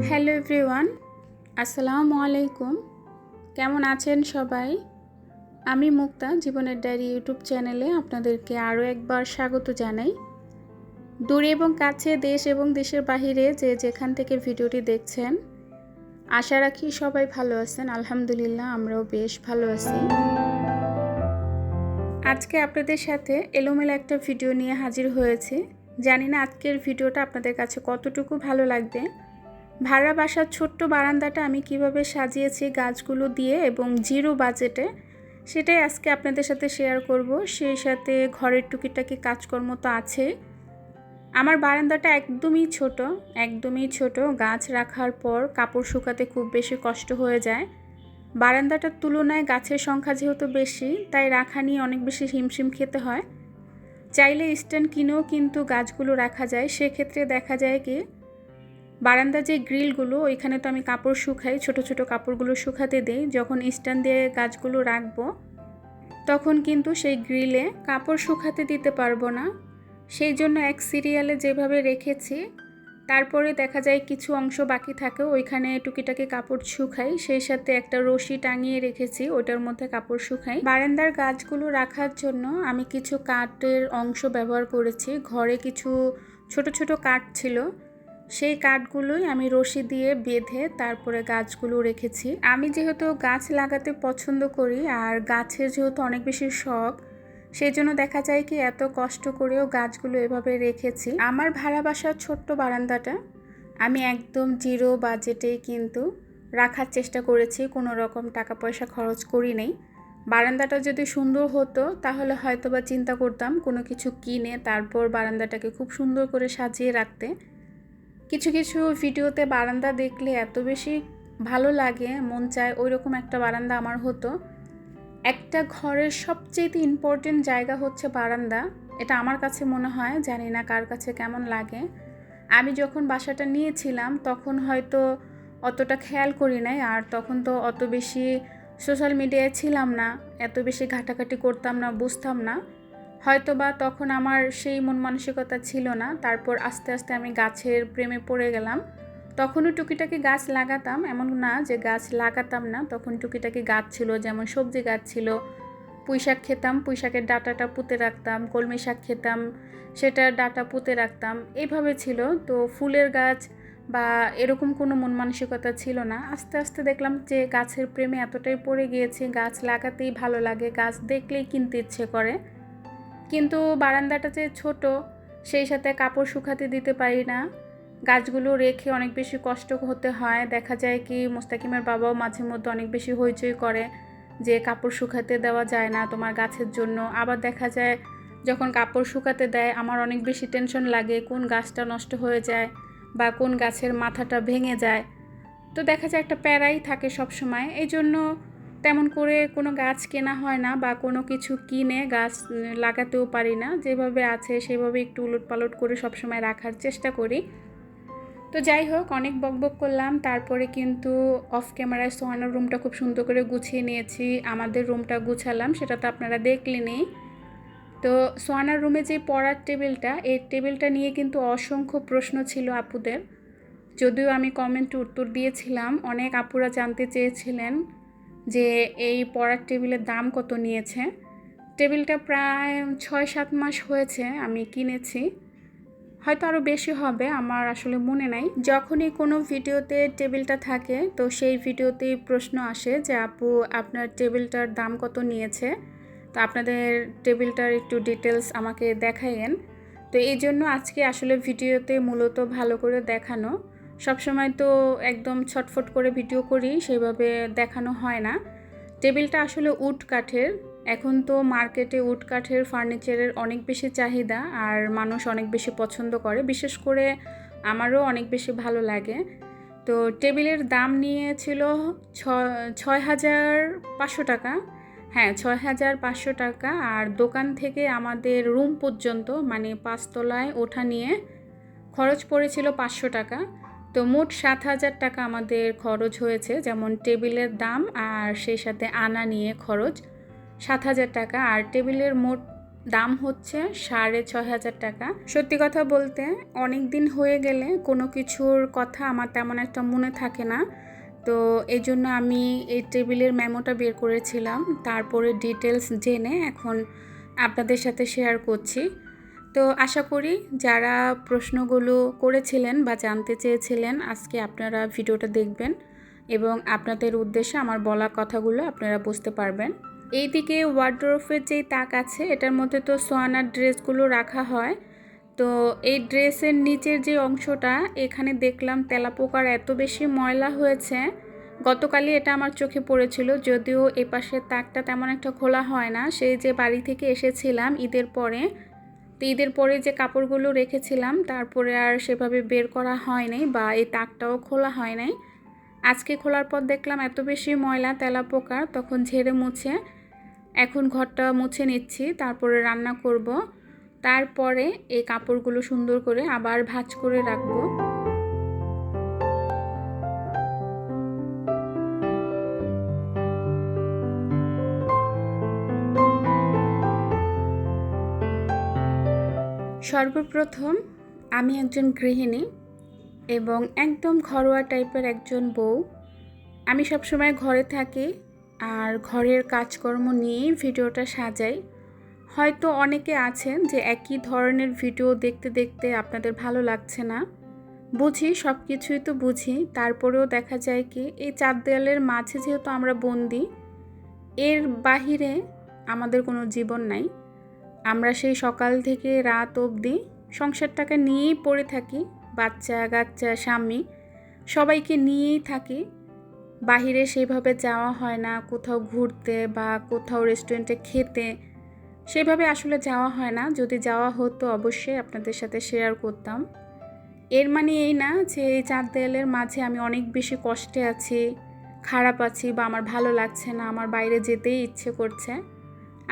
Hello everyone, আসসালামু আলাইকুম। কেমন আছেন সবাই? আমি মুক্তা জীবনের ডায়েরি ইউটিউব চ্যানেলে আপনাদেরকে আরও একবার স্বাগত জানাই। দূরে এবং কাছে, দেশ এবং দেশের বাহিরে যে যেখান থেকে ভিডিওটি দেখছেন, আশা রাখি সবাই ভালো আছেন। আলহামদুলিল্লাহ, আমরাও বেশ ভালো আছি। আজকে আপনাদের সাথে এলোমেলো একটা ভিডিও নিয়ে হাজির হয়েছি। জানি না আজকের ভিডিওটা আপনাদের কাছে কতটুকু ভালো লাগবে। ভাড়া বাসার ছোট্ট বারান্দাটা আমি কিভাবে সাজিয়েছি গাছগুলো দিয়ে এবং জিরো বাজেটে, সেটাই আজকে আপনাদের সাথে শেয়ার করব। সেই সাথে ঘরের টুকিটাকি কাজকর্ম তো আছে। আমার বারান্দাটা একদমই ছোট। গাছ রাখার পর কাপড় শুকাতে খুব বেশি কষ্ট হয়ে যায়। বারান্দাটার তুলনায় গাছের সংখ্যা যেহেতু বেশি, তাই রাখা নিয়ে অনেক বেশি হিমশিম খেতে হয়। চাইলে স্ট্যান্ড কিনেও কিন্তু গাছগুলো রাখা যায়। সেক্ষেত্রে দেখা যায় কি, বারান্দার যে গ্রিলগুলো, ওইখানে তো আমি কাপড় শুকাই, ছোট ছোট কাপড়গুলো শুকাতে দেই। যখন স্ট্যান্ড দিয়ে গাছগুলো রাখবো, তখন কিন্তু সেই গ্রিলে কাপড় শুকাতে দিতে পারবো না। সেই জন্য এক সিরিয়ালে যেভাবে রেখেছি, তারপরে দেখা যায় কিছু অংশ বাকি থাকে, ওইখানে টুকিটাকি কাপড় শুকাই। সেই সাথে একটা রশি টাঙিয়ে রেখেছি, ওইটার মধ্যে কাপড় শুকাই। বারান্দার গাছগুলো রাখার জন্য আমি কিছু কাঠের অংশ ব্যবহার করেছি। ঘরে কিছু ছোট ছোট কাঠ ছিল, সেই কাঠগুলোই আমি রশি দিয়ে বেঁধে তারপরে গাছগুলো রেখেছি। আমি যেহেতু গাছ লাগাতে পছন্দ করি আর গাছের যেহেতু অনেক বেশি শখ, সেই জন্য দেখা যায় কি এত কষ্ট করেও গাছগুলো এভাবে রেখেছি। আমার ভাড়া বাসার ছোট্ট বারান্দাটা আমি একদম জিরো বাজেটেই কিন্তু রাখার চেষ্টা করেছি, কোনো রকম টাকা পয়সা খরচ করি নেই। বারান্দাটা যদি সুন্দর হতো তাহলে হয়তো বা চিন্তা করতাম কোনো কিছু কিনে তারপর বারান্দাটাকে খুব সুন্দর করে সাজিয়ে রাখতে। কিছু কিছু ভিডিওতে বারান্দা দেখলে এত বেশি ভালো লাগে, মন চায় ওইরকম একটা বারান্দা আমার হতো। একটা ঘরের সবচেয়ে ইম্পর্টেন্ট জায়গা হচ্ছে বারান্দা, এটা আমার কাছে মনে হয়, জানি না কার কাছে কেমন লাগে। আমি যখন বাসাটা নিয়েছিলাম তখন হয়তো অতটা খেয়াল করি নাই, আর তখন তো অত বেশি সোশ্যাল মিডিয়ায় ছিলাম না, এত বেশি ঘাটাঘাটি করতাম না, বুঝতাম না। হয়তো বা তখন আমার সেই মন মানসিকতা ছিল না। তারপর আস্তে আস্তে আমি গাছের প্রেমে পড়ে গেলাম। তখনও টুকিটাকি গাছ লাগাতাম, এমন না যে গাছ লাগাতাম না, তখন টুকিটাকি গাছ ছিল, যেমন সবজি গাছ ছিল। পুঁই শাক খেতাম, পুঁই শাকের ডাঁটাটা পুঁতে রাখতাম। কলমি শাক খেতাম, সেটার ডাঁটা পুঁতে রাখতাম, এইভাবে ছিল। তো ফুলের গাছ বা এরকম কোনো মন মানসিকতা ছিল না। আস্তে আস্তে দেখলাম যে গাছের প্রেমে এতটাই পড়ে গিয়েছি, গাছ লাগাতেই ভালো লাগে, গাছ দেখলেই কিনতে ইচ্ছে করে। কিন্তু বারান্দাটা যে ছোট, সেই সাথে কাপড় শুকাতে দিতে পারি না। গাছগুলো রেখে অনেক বেশি কষ্ট হতে হয়। দেখা যায় কি, মোস্তাকিমের বাবাও মাঝে মধ্যে অনেক বেশি হইচই করে যে কাপড় শুকাতে দেওয়া যায় না তোমার গাছের জন্য। আবার দেখা যায় যখন কাপড় শুকাতে দেয় আমার অনেক বেশি টেনশন লাগে, কোন গাছটা নষ্ট হয়ে যায় বা কোন গাছের মাথাটা ভেঙে যায়। তো দেখা যায় একটা প্যারাই থাকে সব সময়। এই জন্য তেমন করে কোনো গাছ কেনা হয় না বা কোনো কিছু কিনে গাছ লাগাতেও পারি না। যেভাবে আছে সেভাবে একটু উলটপালট করে সবসময় রাখার চেষ্টা করি। তো যাই হোক, অনেক বকবক করলাম। তারপরে কিন্তু অফ ক্যামেরায় সোহানার রুমটা খুব সুন্দর করে গুছিয়ে নিয়েছি। আমাদের রুমটা গুছালাম, সেটা তো আপনারা দেখলেনই। তো সোহানার রুমে যে পড়ার টেবিলটা, এই টেবিলটা নিয়ে কিন্তু অসংখ্য প্রশ্ন ছিল আপুদের। যদিও আমি কমেন্টে উত্তর দিয়েছিলাম, অনেক আপুরা জানতে চেয়েছিলেন যে এই পড়ার টেবিলের দাম কত নিয়েছে। টেবিলটা প্রায় 6-7 মাস হয়েছে আমি কিনেছি, হয়তো আরও বেশি হবে, আমার আসলে মনে নাই। যখনই কোনো ভিডিওতে টেবিলটা থাকে তো সেই ভিডিওতেই প্রশ্ন আসে যে আপু আপনার টেবিলটার দাম কত নিয়েছে, তো আপনাদের টেবিলটার একটু ডিটেলস আমাকে দেখাইয়েন। তো এই জন্য আজকে আসলে ভিডিওতে মূলত ভালো করে দেখানো। সবসময় তো একদম ছটফট করে ভিডিও করি, সেভাবে দেখানো হয় না। টেবিলটা আসলে উড কাঠের। এখন তো মার্কেটে উড কাঠের ফার্নিচারের অনেক বেশি চাহিদা আর মানুষ অনেক বেশি পছন্দ করে। বিশেষ করে আমারও অনেক বেশি ভালো লাগে। তো টেবিলের দাম নিয়েছিল 6,500 টাকা। হ্যাঁ, 6,500 টাকা। আর দোকান থেকে আমাদের রুম পর্যন্ত মানে 5 তলায় ওঠা নিয়ে খরচ পড়েছিল 500 টাকা। তো মোট 7,000 টাকা আমাদের খরচ হয়েছে, যেমন টেবিলের দাম আর সেই সাথে আনা নিয়ে খরচ 7,000 টাকা। আর টেবিলের মোট দাম হচ্ছে 6,500 টাকা। সত্যি কথা বলতে অনেক দিন হয়ে গেলে কোনো কিছুর কথা আমার তেমন একটা মনে থাকে না। তো এই জন্য আমি এই টেবিলের মেমোটা বের করেছিলাম, তারপরে ডিটেলস জেনে এখন আপনাদের সাথে শেয়ার করছি। তো আশা করি যারা প্রশ্নগুলো করেছিলেন বা জানতে চেয়েছিলেন আজকে আপনারা ভিডিওটা দেখবেন এবং আপনাদের উদ্দেশ্যে আমার বলা কথাগুলো আপনারা বুঝতে পারবেন। এইদিকে ওয়ার্ড্রোবের যেই তাক আছে এটার মধ্যে তো সোয়ানার ড্রেসগুলো রাখা হয়। তো এই ড্রেসের নিচের যে অংশটা এখানে দেখলাম তেলাপোকার এত বেশি ময়লা হয়েছে। গতকালই এটা আমার চোখে পড়েছিল, যদিও এ পাশের তাকটা তেমন একটা খোলা হয় না। সেই যে বাড়ি থেকে এসেছিলাম ঈদের পরে, তো ঈদের পরে যে কাপড়গুলো রেখেছিলাম তারপরে আর সেভাবে বের করা হয় নাই বা এই তাকটাও খোলা হয় নাই। আজকে খোলার পর দেখলাম এত বেশি ময়লা তেলাপোকার, তখন ঝেড়ে মুছে এখন ঘরটা মুছে নিচ্ছি, তারপরে রান্না করব। তারপরে এই কাপড়গুলো সুন্দর করে আবার ভাঁজ করে রাখবো। সর্বপ্রথম আমি একজন গৃহিণী এবং একদম ঘরোয়া টাইপের একজন বউ। আমি সবসময় ঘরে থাকি আর ঘরের কাজকর্ম নিয়েই ভিডিওটা সাজাই। হয়তো অনেকে আছেন যে একই ধরনের ভিডিও দেখতে দেখতে আপনাদের ভালো লাগছে না, বুঝি, সব কিছুই তো বুঝি। তারপরেও দেখা যায় কি এই চার দেয়ালের মাঝে যেহেতু আমরা বন্দি, এর বাহিরে আমাদের কোনো জীবন নাই। আমরা সেই সকাল থেকে রাত অবধি সংসারটাকে নিয়েই পড়ে থাকি, বাচ্চা কাচ্চা স্বামী সবাইকে নিয়েই থাকি। বাহিরে সেভাবে যাওয়া হয় না, কোথাও ঘুরতে বা কোথাও রেস্টুরেন্টে খেতে সেভাবে আসলে যাওয়া হয় না। যদি যাওয়া হতো অবশ্যই আপনাদের সাথে শেয়ার করতাম। এর মানে এই না যে এই চার দেয়ালের মাঝে আমি অনেক বেশি কষ্টে আছি, খারাপ আছি বা আমার ভালো লাগছে না, আমার বাইরে যেতেই ইচ্ছে করছে।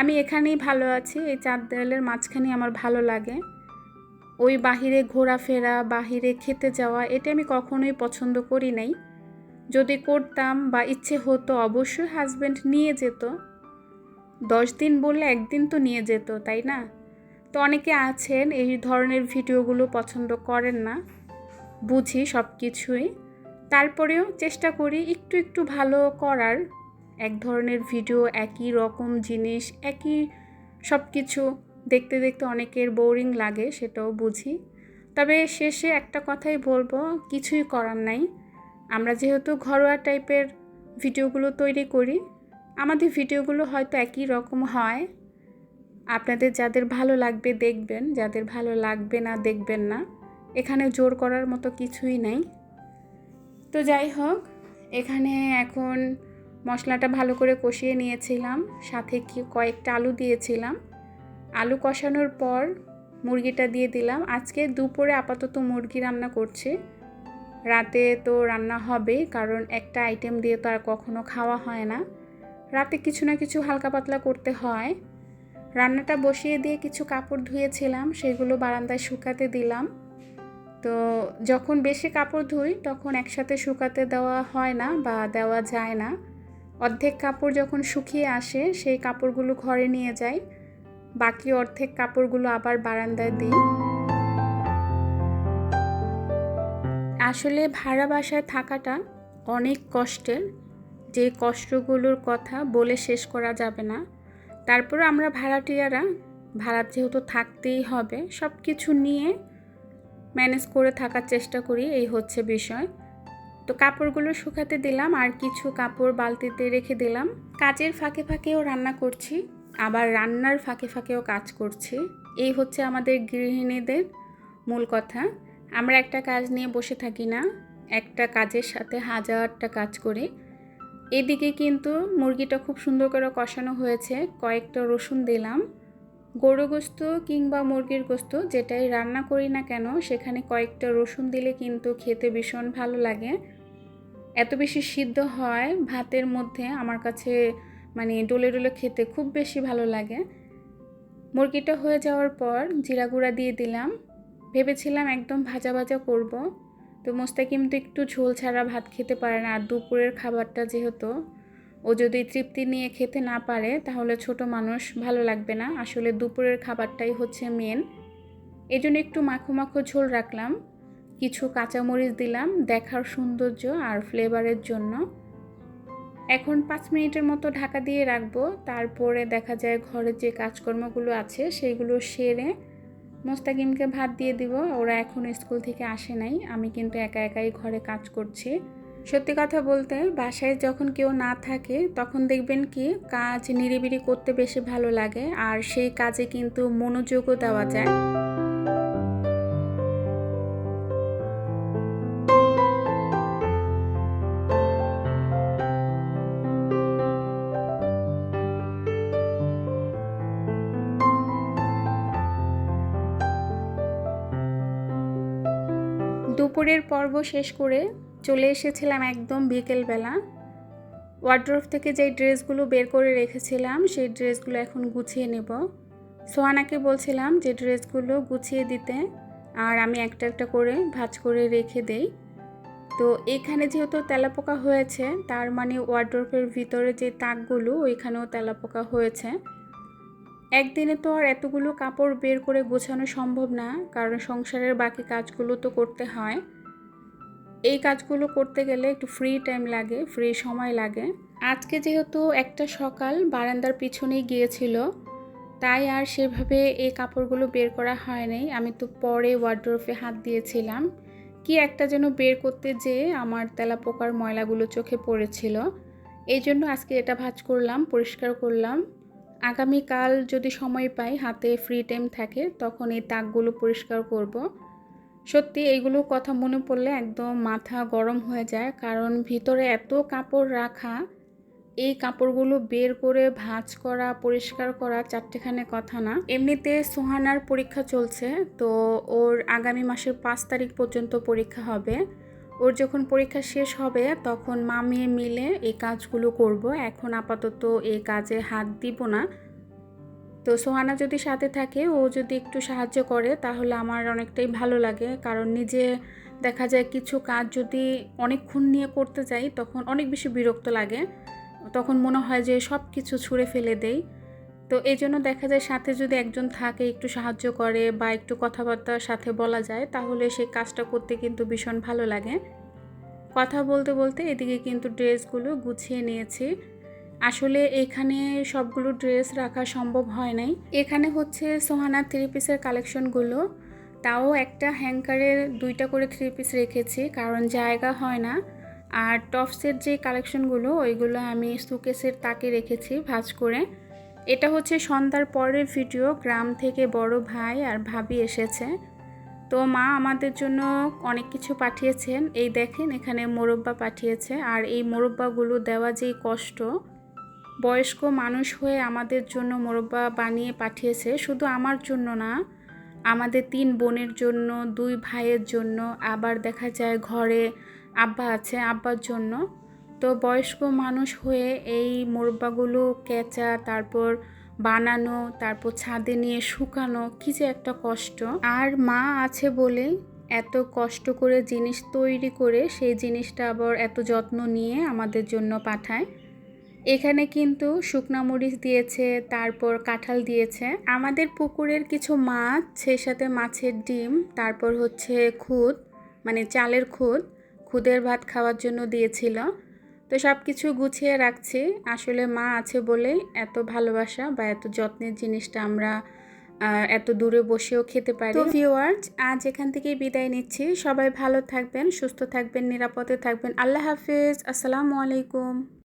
আমি এখানেই ভালো আছি, এই চার দেয়ালের মাঝখানেই আমার ভালো লাগে। ওই বাহিরে ঘোরাফেরা, বাহিরে খেতে যাওয়া এটা আমি কখনোই পছন্দ করি নাই। যদি করতাম বা ইচ্ছে হতো অবশ্যই হাজব্যান্ড নিয়ে যেত। 10 দিন বললে একদিন তো নিয়ে যেত, তাই না? তো অনেকে আছেন এই ধরনের ভিডিওগুলো পছন্দ করেন না, বুঝি সব কিছুই। তারপরেও চেষ্টা করি একটু একটু ভালো করার। এক ধরনের ভিডিও, একই রকম জিনিস, একই সব কিছু দেখতে দেখতে অনেকের বোরিং লাগে, সেটাও বুঝি। তবে শেষে একটা কথাই বলবো, কিছুই করার নাই। আমরা যেহেতু ঘরোয়া টাইপের ভিডিওগুলো তৈরি করি, আমাদের ভিডিওগুলো হয়তো একই রকম হয়। আপনাদের যাদের ভালো লাগবে দেখবেন, যাদের ভালো লাগবে না দেখবেন না। এখানে জোর করার মতো কিছুই নেই। তো যাই হোক, এখানে এখন মশলাটা ভালো করে কষিয়ে নিয়েছিলাম, সাথে কয়েকটা আলু দিয়েছিলাম। আলু কষানোর পর মুরগিটা দিয়ে দিলাম। আজকে দুপুরে আপাতত মুরগি রান্না করছি, রাতে তো রান্না হবে, কারণ একটা আইটেম দিয়ে তো আর কখনো খাওয়া হয় না। রাতে কিছু না কিছু হালকা পাতলা করতে হয়। রান্নাটা বসিয়ে দিয়ে কিছু কাপড় ধুয়েছিলাম, সেগুলো বারান্দায় শুকাতে দিলাম। তো যখন বেশি কাপড় ধুই তখন একসাথে শুকাতে দেওয়া হয় না বা দেওয়া যায় না। অর্ধেক কাপড় যখন শুকিয়ে আসে সেই কাপড়গুলো ঘরে নিয়ে যাই, বাকি অর্ধেক কাপড়গুলো আবার বারান্দায় দিই। আসলে ভাড়া বাসায় থাকাটা অনেক কষ্টের, যে কষ্টগুলোর কথা বলে শেষ করা যাবে না। তারপরে আমরা ভাড়াটিয়ারা, ভাড়া যেহেতু থাকতেই হবে, সব কিছু নিয়ে ম্যানেজ করে থাকার চেষ্টা করি, এই হচ্ছে বিষয়। তো কাপড়গুলো শুকাতে দিলাম আর কিছু কাপড় বালতিতে রেখে দিলাম। কাজের ফাঁকে ফাঁকেও রান্না করছি, আবার রান্নার ফাঁকে ফাঁকেও কাজ করছি। এই হচ্ছে আমাদের গৃহিণীদের মূল কথা। আমরা একটা কাজ নিয়ে বসে থাকি না, একটা কাজের সাথে হাজারটা কাজ করি। এদিকে কিন্তু মুরগিটা খুব সুন্দর করে কষানো হয়েছে, কয়েকটা রসুন দিলাম, গরু গোস্ত কিংবা মুরগির গোস্ত যেটাই রান্না করি না কেন সেখানে কয়েকটা রসুন দিলে কিন্তু খেতে ভীষণ ভালো লাগে। এত বেশি সিদ্ধ হয় ভাতের মধ্যে, আমার কাছে মানে ডলে ডলে খেতে খুব বেশি ভালো লাগে। মুরগিটা হয়ে যাওয়ার পর জিরা গুঁড়া দিয়ে দিলাম। ভেবেছিলাম একদম ভাজা ভাজা করব, তো মোস্তাকিম তো একটু ঝোল ছাড়া ভাত খেতে পারে না। আর দুপুরের খাবারটা যেহেতু ও যদি তৃপ্তি নিয়ে খেতে না পারে তাহলে ছোট মানুষ ভালো লাগবে না। আসলে দুপুরের খাবারটাই হচ্ছে মেন। এই জন্য একটু মাখো মাখো ঝোল রাখলাম, কিছু কাঁচামরিচ দিলাম দেখার সৌন্দর্য আর ফ্লেভারের জন্য। এখন 5 মিনিটের মতো ঢাকা দিয়ে রাখবো। তারপরে দেখা যায় ঘরের যে কাজকর্মগুলো আছে সেগুলো সেরে মোস্তাকিমকে ভাত দিয়ে দিব। ওরা এখন স্কুল থেকে আসে নাই, আমি কিন্তু একা একাই ঘরে কাজ করছি। সত্যি কথা বলতে বাসায় যখন কেউ না থাকে তখন দেখবেন কি কাজ নিরিবিলি করতে বেশি ভালো লাগে, আর সেই কাজে কিন্তু মনোযোগও দেওয়া যায়। দুপুরের পর্ব শেষ করে চলে এসেছিলাম একদম বিকেলবেলা। ওয়ার্ড্রোব থেকে যেই ড্রেসগুলো বের করে রেখেছিলাম সেই ড্রেসগুলো এখন গুছিয়ে নেব। সোহানাকে বলছিলাম যে ড্রেসগুলো গুছিয়ে দিতে, আর আমি একটা একটা করে ভাঁজ করে রেখে দেই। তো এখানে যেহেতু তেলাপোকা হয়েছে তার মানে ওয়ার্ড্রোবের ভিতরে যে তাকগুলো ওইখানেও তেলাপোকা হয়েছে। একদিনে তো আর এতগুলো কাপড় বের করে গোছানো সম্ভব না, কারণ সংসারের বাকি কাজগুলো তো করতে হয়। এই কাজগুলো করতে গেলে একটু ফ্রি টাইম লাগে, ফ্রি সময় লাগে। আজকে যেহেতু একটা সকাল বারান্দার পিছনেই গিয়েছিল, তাই আর সেভাবে এই কাপড়গুলো বের করা হয় নাই। আমি তো পরে ওয়ার্ড্রোবে হাত দিয়েছিলাম, কি একটা যেন বের করতে যেয়ে আমার তেলাপোকার ময়লাগুলো চোখে পড়েছিল। এই জন্য আজকে এটা ভাঁজ করলাম, পরিষ্কার করলাম। আগামীকাল যদি সময় পাই, হাতে ফ্রি টাইম থাকে, তখন এই তাকগুলো পরিষ্কার করব। সত্যি এইগুলো কথা মনে পড়লে একদম মাথা গরম হয়ে যায়, কারণ ভিতরে এত কাপড় রাখা, এই কাপড়গুলো বের করে ভাঁজ করা পরিষ্কার করা চারটেখানে কথা না। এমনিতে সোহানার পরীক্ষা চলছে, তো ওর আগামী মাসের 5 তারিখ পর্যন্ত পরীক্ষা হবে। ওর যখন পরীক্ষা শেষ হবে তখন মা মেয়ে মিলে এই কাজগুলো করব। এখন আপাতত এই কাজে হাত দিব না। তো সোহানা যদি সাথে থাকে, ও যদি একটু সাহায্য করে তাহলে আমার অনেকটাই ভালো লাগে, কারণ নিজে দেখা যায় কিছু কাজ যদি অনেকক্ষণ নিয়ে করতে যাই তখন অনেক বেশি বিরক্ত লাগে, তখন মনে হয় যে সব কিছু ছুঁড়ে ফেলে দেই। তো এই জন্য দেখা যায় সাথে যদি একজন থাকে একটু সাহায্য করে বা একটু কথাবার্তার সাথে বলা যায় তাহলে সেই কাজটা করতে কিন্তু ভীষণ ভালো লাগে। কথা বলতে বলতে এদিকে কিন্তু ড্রেসগুলো গুছিয়ে নিয়েছি। আসলে এখানে সবগুলো ড্রেস রাখা সম্ভব হয় নাই। এখানে হচ্ছে সোহানার 3 পিসের কালেকশনগুলো, তাও একটা হ্যাঙ্কারে 2টা করে 3 পিস রেখেছি কারণ জায়গা হয় না। আর টপসের যে কালেকশনগুলো ওইগুলো আমি সুকেসের তাকে রেখেছি ভাঁজ করে। এটা হচ্ছে সন্ধ্যার পরের ভিডিও। গ্রাম থেকে বড় ভাই আর ভাবি এসেছে, তো মা আমাদের জন্য অনেক কিছু পাঠিয়েছেন। এই দেখেন এখানে মোরব্বা পাঠিয়েছে, আর এই মোরব্বাগুলো দেওয়া যেই কষ্ট, বয়স্ক মানুষ হয়ে আমাদের জন্য মোরব্বা বানিয়ে পাঠিয়েছে। শুধু আমার জন্য না, আমাদের 3 বোনের জন্য, 2 ভাইয়ের জন্য, আবার দেখা যায় ঘরে আব্বা আছে, আব্বার জন্য। তো বয়স্ক মানুষ হয়ে এই মোরব্বাগুলো কেচা, তারপর বানানো, তারপর ছাদে নিয়ে শুকানো, কি যে একটা কষ্ট। আর মা আছে বলে এত কষ্ট করে জিনিস তৈরি করে সেই জিনিসটা আবার এত যত্ন নিয়ে আমাদের জন্য পাঠায়। এখানে কিন্তু শুকনা মরিচ দিয়েছে, তারপর কাঁঠাল দিয়েছে, আমাদের পুকুরের কিছু মাছ, সেই সাথে মাছের ডিম, তারপর হচ্ছে খুদ, মানে চালের খুদ, খুদের ভাত খাওয়ার জন্য দিয়েছিল। তো সব কিছু গুছিয়ে রাখছি। আসলে মা আছে বলেই এত ভালোবাসা বা এত যত্নের জিনিসটা আমরা এত দূরে বসেও খেতে পারি। তো ভিউয়ার্স, আজ এখান থেকেই বিদায় নিচ্ছি। সবাই ভালো থাকবেন, সুস্থ থাকবেন, নিরাপদে থাকবেন। আল্লাহ হাফিজ, আসসালামু আলাইকুম।